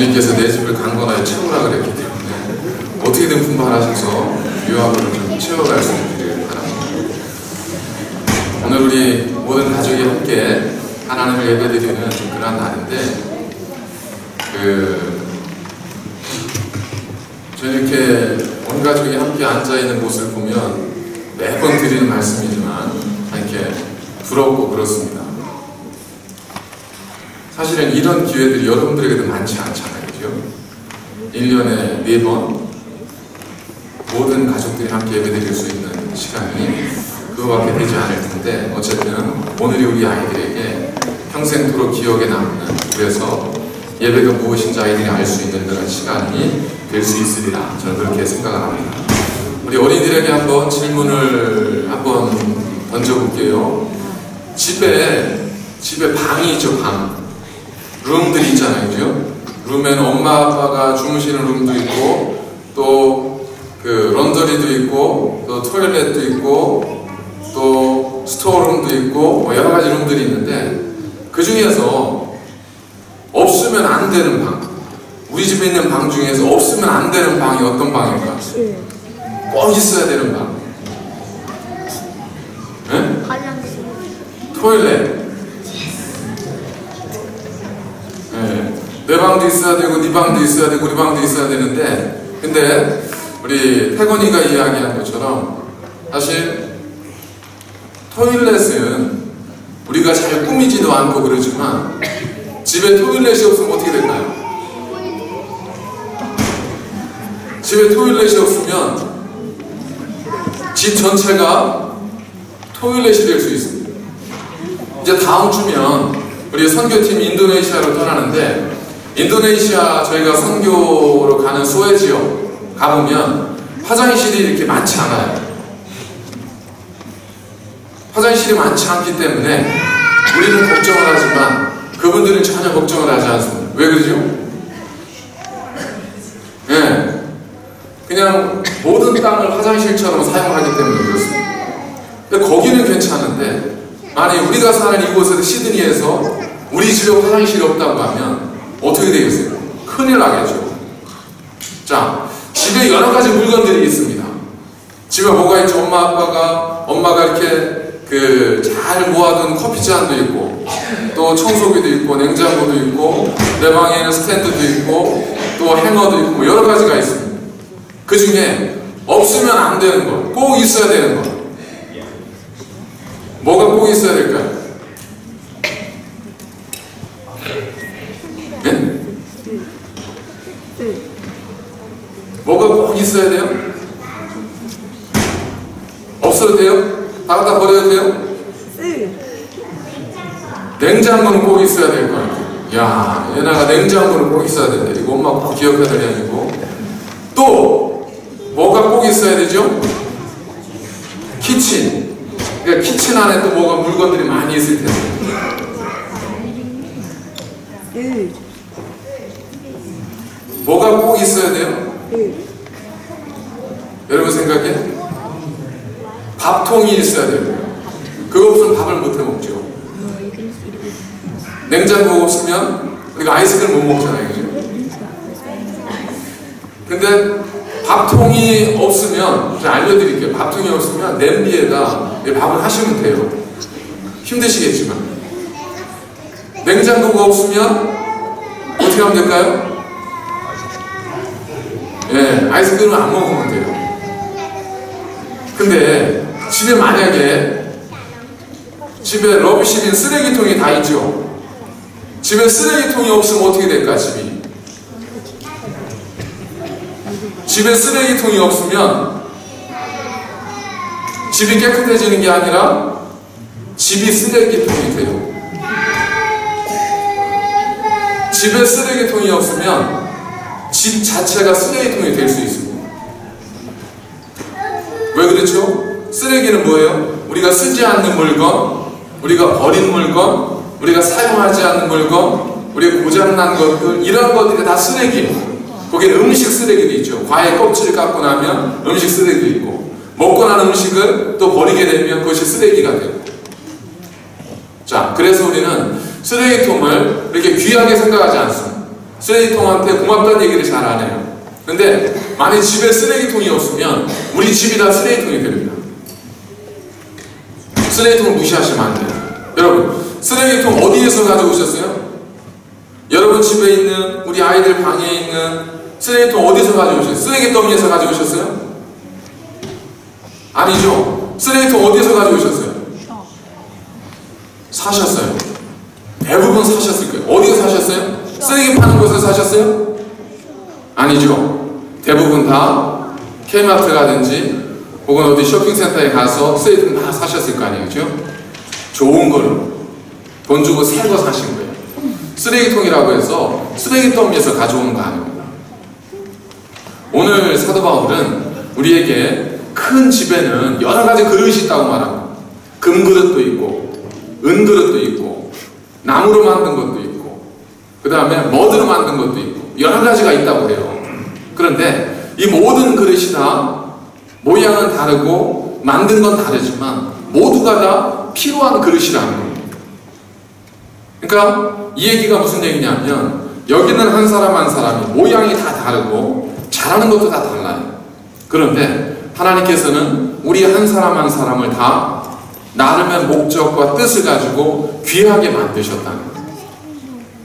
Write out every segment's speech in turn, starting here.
주님께서 내 집을 강건하여 채우라 그랬기 때문에 어떻게든 분발하셔서 유아부를 좀 채워갈 수 있기를 바랍니다. 오늘 우리 모든 가족이 함께 하나님을 예배드리는 그런 날인데, 저는 이렇게 온 가족이 함께 앉아있는 모습을 보면 매번 드리는 말씀이지만 이렇게 부럽고 그렇습니다. 사실은 이런 기회들이 여러분들에게도 많지 않잖아요. 그죠? 1년에 4번 모든 가족들이 함께 예배드릴 수 있는 시간이 그거밖에 되지 않을 텐데, 어쨌든 오늘이 우리 아이들에게 평생토록 기억에 남는, 그래서 예배가 무엇인지 아이들이 알 수 있는 그런 시간이 될 수 있으리라 저는 그렇게 생각을 합니다. 우리 어린이들에게 한번 질문을 한번 던져볼게요. 집에 방이 있죠. 방. 룸들이 있잖아요. 그죠? 룸에는 엄마 아빠가 주무시는 룸도 있고, 또 그 런더리도 있고, 또 토일렛도 있고, 또 스토어룸도 있고, 뭐 여러 가지 룸들이 있는데, 그 중에서 없으면 안 되는 방, 우리 집에 있는 방 중에서 없으면 안 되는 방이 어떤 방일까? 꼭 있어야 되는 방. 네? 토일렛. 네. 내 방도 있어야 되고, 네 방도 있어야 되고, 우리 방도 있어야 되는데, 근데 우리 태건이가 이야기한 것처럼 사실 토일렛은 우리가 잘 꾸미지도 않고 그러지만 집에 토일렛이 없으면 어떻게 될까요? 집에 토일렛이 없으면 집 전체가 토일렛이 될 수 있습니다. 이제 다음 주면 우리 선교팀이 인도네시아로 떠나는데, 인도네시아 저희가 선교로 가는 소외 지역 가보면 화장실이 이렇게 많지 않아요. 화장실이 많지 않기 때문에 우리는 걱정을 하지만 그분들은 전혀 걱정을 하지 않습니다. 왜 그러죠? 네. 그냥 모든 땅을 화장실처럼 사용하기 때문에 그렇습니다. 근데 거기는 괜찮은데, 만약에 우리가 사는 이곳에서 시드니에서 우리 집에 화장실이 없다고 하면 어떻게 되겠어요? 큰일 나겠죠. 자, 집에 여러 가지 물건들이 있습니다. 집에 뭐가 있죠? 엄마가 이렇게 잘 모아둔 커피잔도 있고, 또 청소기도 있고, 냉장고도 있고, 내 방에는 스탠드도 있고, 또 행어도 있고, 여러 가지가 있습니다. 그 중에 없으면 안 되는 것, 꼭 있어야 되는 것, 뭐가 꼭 있어야 될까요? 네? 뭐가 꼭 있어야 돼요? 없어도 돼요? 다 갖다 버려도 돼요? 냉장고는 꼭 있어야 될 것 같아요. 야, 얘네가 냉장고는 꼭 있어야 된다. 이거 엄마 꼭 기억해야 되냐고. 또 뭐가 꼭 있어야 되죠? 키친. 그러니까 키친 안에 또 뭐가 물건들이 많이 있을 텐데. 뭐가 꼭 있어야 돼요? 여러분 생각해? 밥통이 있어야 돼요. 그거 없으면 밥을 못 해 먹죠. 냉장고가 없으면 우리가 아이스크림 못 먹잖아요. 그죠? 근데 밥통이 없으면, 제가 알려드릴게요. 밥통이 없으면 냄비에다 밥을 하시면 돼요. 힘드시겠지만. 냉장고가 없으면 어떻게 하면 될까요? 예, 아이스크림을 안 먹으면 돼요. 근데 집에 만약에 집에 러비시빈 쓰레기통이 다 있죠. 집에 쓰레기통이 없으면 어떻게 될까? 집에 쓰레기통이 없으면 집이 깨끗해지는 게 아니라 집이 쓰레기통이 돼요. 집에 쓰레기통이 없으면 집 자체가 쓰레기통이 될 수 있습니다. 왜 그렇죠? 쓰레기는 뭐예요? 우리가 쓰지 않는 물건, 우리가 버린 물건, 우리가 사용하지 않는 물건, 우리가 고장난 것들, 이런 것들이 다 쓰레기. 거기에 음식 쓰레기도 있죠. 과일 껍질을 깎고 나면 음식 쓰레기도 있고, 먹고 난 음식을 또 버리게 되면 그것이 쓰레기가 되고. 자, 그래서 우리는 쓰레기통을 이렇게 귀하게 생각하지 않습니다. 쓰레기통한테 고맙다는 얘기를 잘 안 해요. 근데 만약 집에 쓰레기통이 없으면 우리 집이 다 쓰레기통이 됩니다. 쓰레기통을 무시하시면 안 돼요. 여러분, 쓰레기통 어디에서 가져오셨어요? 여러분 집에 있는, 우리 아이들 방에 있는 쓰레기통 어디서 가져오셨어요? 쓰레기 더미에서 가져오셨어요? 아니죠. 쓰레기통 어디서 가져오셨어요? 사셨어요. 대부분 사셨을 거예요. 어디서 사셨어요? 쓰레기 파는 곳에서 사셨어요? 아니죠. 대부분 다 K마트라든지 혹은 어디 쇼핑센터에 가서 쓰레기통 다 사셨을 거 아니에요. 그죠? 좋은 걸로 돈 주고 새 거 사신 거예요. 쓰레기통이라고 해서 쓰레기 더미에서 가져오는 거 아닙니다. 오늘 사도 바울은 우리에게 큰 집에는 여러 가지 그릇이 있다고 말합니다. 금그릇도 있고 은그릇도 있고 나무로 만든 것도 있고 그 다음에 머드로 만든 것도 있고 여러 가지가 있다고 해요. 그런데 이 모든 그릇이 다 모양은 다르고 만든 건 다르지만 모두가 다 필요한 그릇이라는 겁니다. 그러니까 이 얘기가 무슨 얘기냐면 여기는 한 사람 한 사람이 모양이 다 다르고 잘하는 것도 다 달라요. 그런데 하나님께서는 우리 한 사람 한 사람을 다 나름의 목적과 뜻을 가지고 귀하게 만드셨다는 거예요.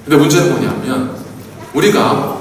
근데 문제는 뭐냐면 우리가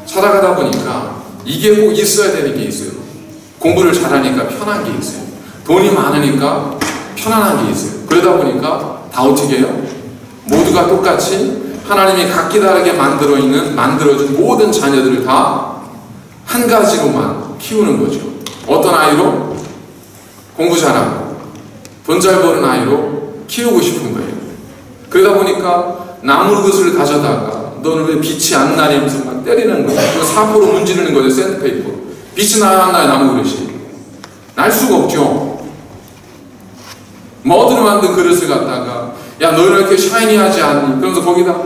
살아가다 보니까 이게 꼭 있어야 되는 게 있어요. 공부를 잘하니까 편한 게 있어요. 돈이 많으니까 편안한 게 있어요. 그러다 보니까 다 어떻게 해요? 모두가 똑같이 하나님이 각기 다르게 만들어준 모든 자녀들을 다 한 가지로만 키우는 거죠. 어떤 아이로? 공부 잘하고 돈 잘 버는 아이로 키우고 싶은 거예요. 그러다 보니까 나무그릇을 가져다가 너는 왜 빛이 안 나냐면서 막 때리는 거예요. 사포로 문지르는 거죠. 샌드페이퍼. 빛이 나야 안 나요? 나무그릇이 날 수가 없죠. 머드로 만든 그릇을 갖다가 야 너는 왜 이렇게 샤이니하지 않니? 그러면서 거기다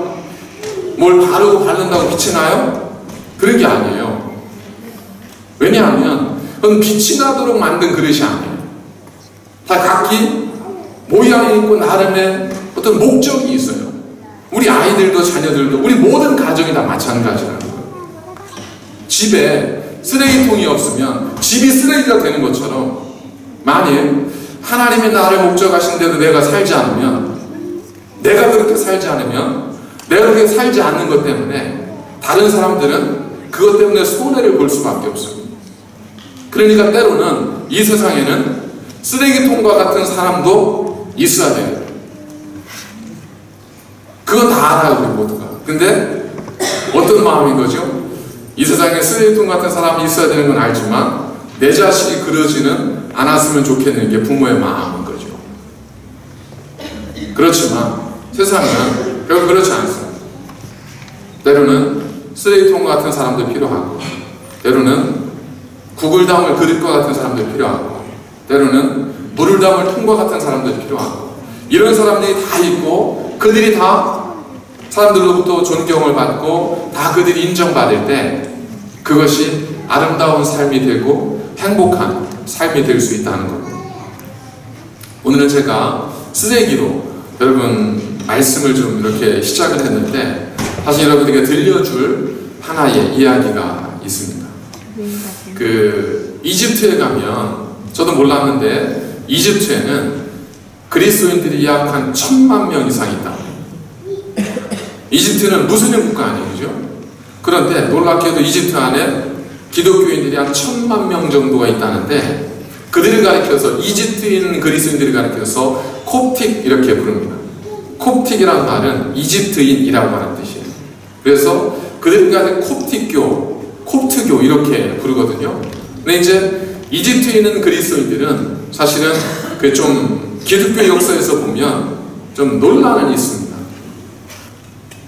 뭘 바르고 바른다고 빛이 나요? 그런 게 아니에요. 왜냐하면 그건 빛이 나도록 만든 그릇이 아니에요. 다 각기 모양이 있고 나름의 어떤 목적이 있어요. 우리 아이들도 자녀들도 우리 모든 가정이 다 마찬가지라는 거예요. 집에 쓰레기통이 없으면 집이 쓰레기가 되는 것처럼 만일 하나님이 나를 목적하신데도 내가 살지 않으면 내가 그렇게 살지 않으면 내가 그렇게 살지 않는 것 때문에 다른 사람들은 그것 때문에 손해를 볼 수밖에 없어요. 그러니까 때로는 이 세상에는 쓰레기통과 같은 사람도 있어야 돼요. 그건 다 알아요, 우리 모두가. 근데 어떤 마음인 거죠? 이 세상에 쓰레기통 같은 사람이 있어야 되는 건 알지만 내 자식이 그러지는 않았으면 좋겠는 게 부모의 마음인 거죠. 그렇지만 세상은 결국 그렇지 않습니다. 때로는 쓰레기통 같은 사람도 필요하고 때로는 국을 담을 그릇과 같은 사람도 필요하고 때로는 물을 담을 통과 같은 사람도 필요하고 이런 사람들이 다 있고 그들이 다 사람들로부터 존경을 받고 다 그들이 인정받을 때 그것이 아름다운 삶이 되고 행복한 삶이 될 수 있다는 겁니다. 오늘은 제가 쓰레기로 여러분 말씀을 좀 이렇게 시작을 했는데 사실 여러분에게 들려줄 하나의 이야기가 있습니다. 이집트에 가면 저도 몰랐는데 이집트에는 그리스도인들이 약 한 1000만 명 이상 있다. 이집트는 무슬림 국가 아니죠? 그런데 놀랍게도 이집트 안에 기독교인들이 한 1000만 명 정도가 있다는데 그들을 가리켜서 이집트인 그리스도인들을 가리켜서 콥틱 이렇게 부릅니다. 콥틱이라는 말은 이집트인이라고 하는 뜻이에요. 그래서 그들을 가리켜 콥트교 이렇게 부르거든요. 근데 이제 이집트에 있는 그리스도인들은 사실은 그 좀 기독교 역사에서 보면 좀 논란은 있습니다.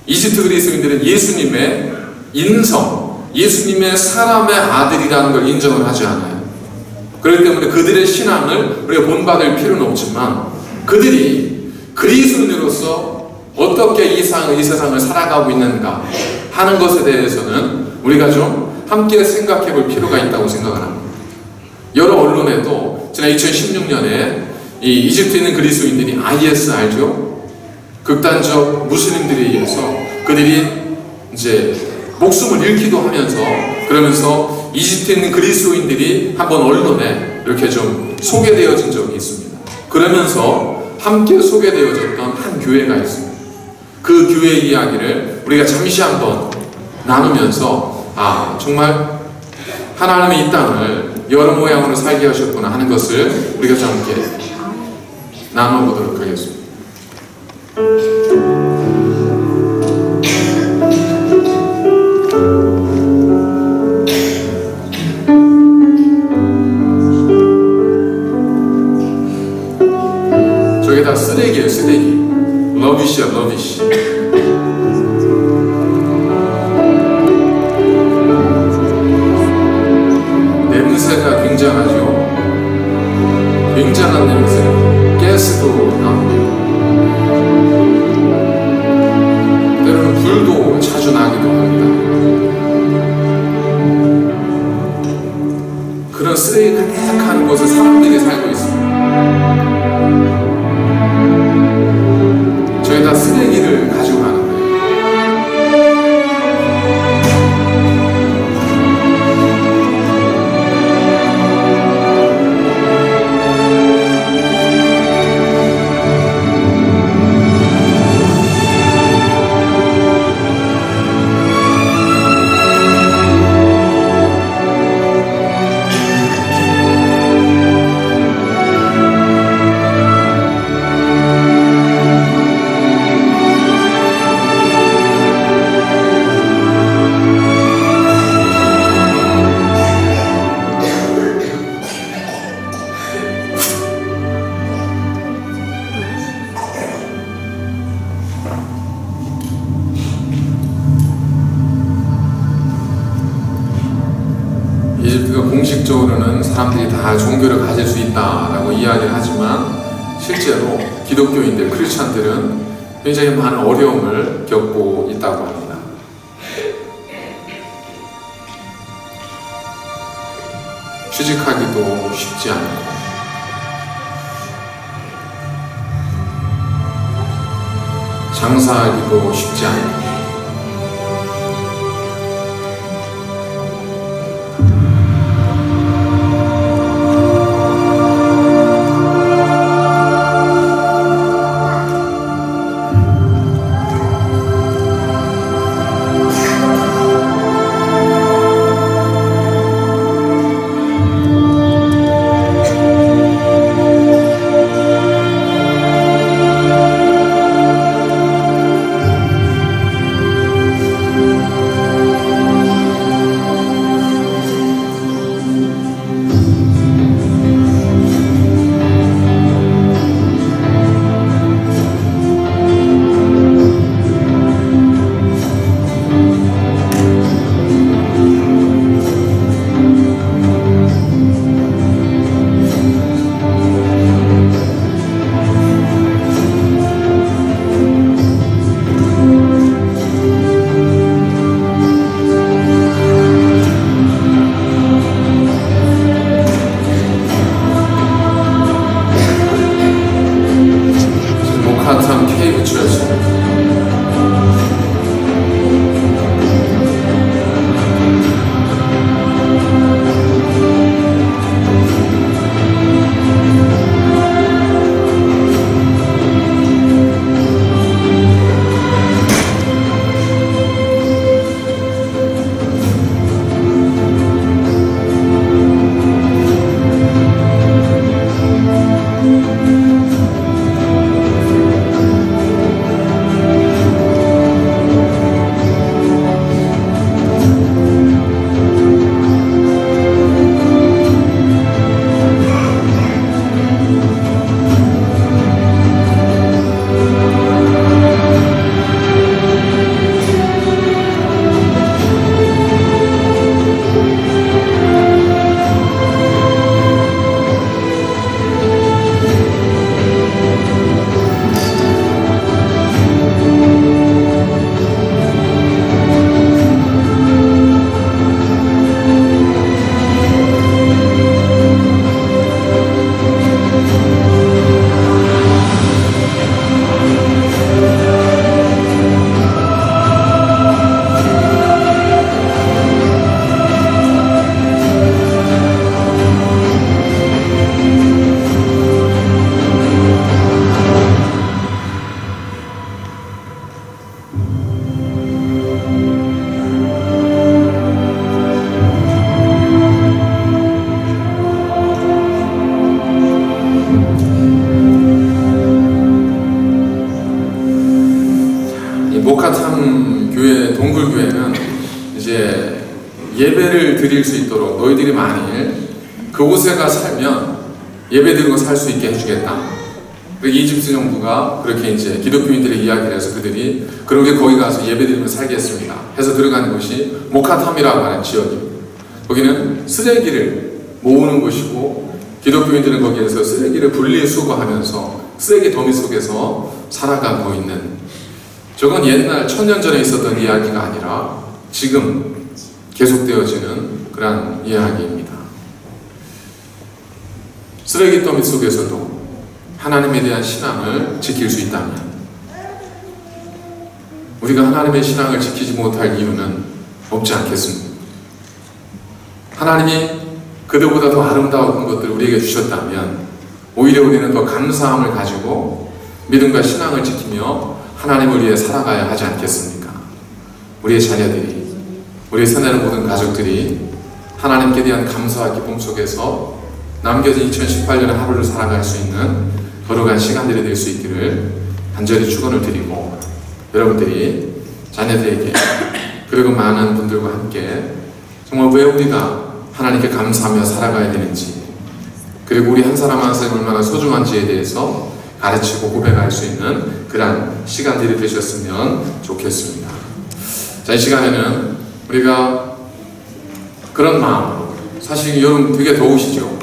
이집트 그리스도인들은 예수님의 인성, 예수님의 사람의 아들이라는 걸 인정을 하지 않아요. 그렇기 때문에 그들의 신앙을 우리가 본받을 필요는 없지만 그들이 그리스도인으로서 어떻게 이 세상을 살아가고 있는가 하는 것에 대해서는 우리가 좀 함께 생각해 볼 필요가 있다고 생각을 합니다. 여러 언론에도 지난 2016년에 이 이집트에 있는 그리스도인들이 IS 알죠? 극단적 무슬림들에 의해서 그들이 이제 목숨을 잃기도 하면서, 그러면서 이집트에 있는 그리스도인들이 한번 언론에 이렇게 좀 소개되어진 적이 있습니다. 그러면서 함께 소개되어졌던 한 교회가 있습니다. 그 교회 이야기를 우리가 잠시 한번 나누면서, 아, 정말 하나님의 이 땅을 여러 모양으로 살게 하셨구나 하는 것을 우리가 좀 함께 나눠보도록 하겠습니다. 저게 다 쓰레기예요, 쓰레기. 러비시야, 러비시. 냄새가 굉장하죠. 굉장한 냄새. 가스도 나옵니다. 때로는 불도 자주 나기도 합니다. 그런 쓰레기 가득한 곳에 사람들이 살고 있습니다. 저희 다 쓰레기를 가지고 가는 거예요. 이집트가 공식적으로는 사람들이 다 종교를 가질 수 있다라고 이야기를 하지만 실제로 기독교인들, 크리스찬들은 굉장히 많은 어려움을 겪고 있다고 합니다. 취직하기도 쉽지 않고, 장사하기도 쉽지 않고, 이제 예배를 드릴 수 있도록 너희들이 만일 그곳에 가 살면 예배 드리고 살 수 있게 해주겠다. 이집트 정부가 그렇게 이제 기독교인들의 이야기를 해서 그들이 그렇게 거기 가서 예배 드리며 살겠습니다 해서 들어가는 곳이 모카탐이라고 하는 지역입니다. 거기는 쓰레기를 모으는 곳이고 기독교인들은 거기에서 쓰레기를 분리수거하면서 쓰레기 더미 속에서 살아가고 있는, 저건 옛날 1000년 전에 있었던 이야기가 아니라 지금 계속되어지는 그런 이야기입니다. 쓰레기 더미 속에서도 하나님에 대한 신앙을 지킬 수 있다면, 우리가 하나님의 신앙을 지키지 못할 이유는 없지 않겠습니까? 하나님이 그들보다 더 아름다운 것들을 우리에게 주셨다면 오히려 우리는 더 감사함을 가지고 믿음과 신앙을 지키며 하나님을 위해 살아가야 하지 않겠습니까? 우리의 자녀들이, 우리의 세뇌는 모든 가족들이 하나님께 대한 감사와 기쁨 속에서 남겨진 2018년의 하루를 살아갈 수 있는 거룩한 시간들이 될 수 있기를 간절히 축원을 드리고, 여러분들이 자녀들에게 그리고 많은 분들과 함께 정말 왜 우리가 하나님께 감사하며 살아가야 되는지, 그리고 우리 한 사람 한 사람이 얼마나 소중한지에 대해서 가르치고 고백할 수 있는 그런 시간들이 되셨으면 좋겠습니다. 자, 이 시간에는 우리가 그런 마음으로, 사실 여름 되게 더우시죠?